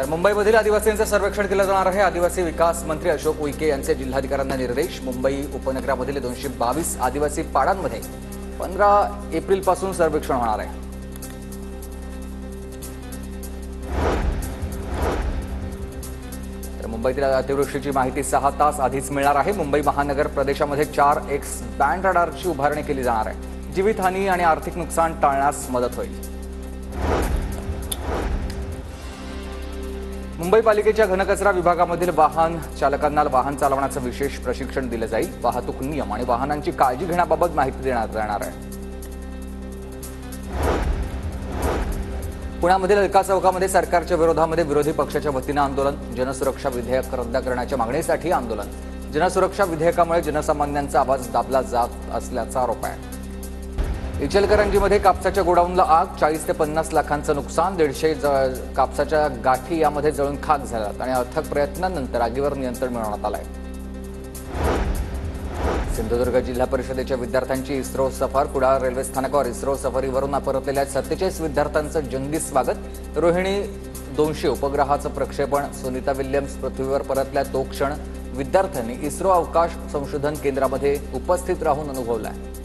तर मुंबईमधील आदिवासींचे सर्वेक्षण केलं जाणार आहे। आदिवासी विकास मंत्री अशोक उईके यांचे जिल्हाधिकाऱ्यांना निर्देश। मुंबई उपनगरामधील 222 आदिवासी पाड्यांमध्ये 15 एप्रिलपासून सर्वेक्षण होणार आहे। तर मुंबईतील अतिवृष्टीची माहिती 6 तास आधीच मिळणार आहे। मुंबई महानगर प्रदेशामध्ये 4X बँड रडारची उभारणी केली जाणार आहे। जीवितहानी आणि आर्थिक नुकसान टाळण्यास मदत होईल। मुंबई पालिकेच्या घनकचरा विभागामधील वाहन चालकांना वाहन चालवण्याचं विशेष प्रशिक्षण दिलं जाईल। वाहतूक नियम आणि वाहनांची काळजी घेण्याबाबत माहिती देण्यात येणार आहे। पुण्यामधील अलका चौकामध्ये सरकारच्या विरोधामध्ये विरोधी पक्षाच्या वतीनं आंदोलन। जनसुरक्षा विधेयक रद्द करण्याच्या मागणीसाठी आंदोलन। जनसुरक्षा विधेयकामुळे जनसामान्यांचा आवाज दाबला जात असल्याचा आरोप आहे। इचलकरंजीमध्ये कापसाच्या गोडाऊनला आग, 40 ते 50 लाखांचं नुकसान, 150 कापसाच्या गाठी यामध्ये जळून खाक झाल्यात आणि अथक प्रयत्नांनंतर आगीवर नियंत्रण मिळवण्यात आलंय। सिंधुदुर्ग जिल्हा परिषदेच्या विद्यार्थ्यांची इस्रो सफर। कुडाळ रेल्वे स्थानकावर इस्रो सफरीवरून परतलेल्या 47 विद्यार्थ्यांचं जंगी स्वागत। रोहिणी 200 उपग्रहाचं प्रक्षेपण। सुनीता विल्यम्स पृथ्वीवर परतल्या तो क्षण विद्यार्थ्यांनी इस्रो अवकाश संशोधन केंद्रामध्ये उपस्थित राहून अनुभवलाय।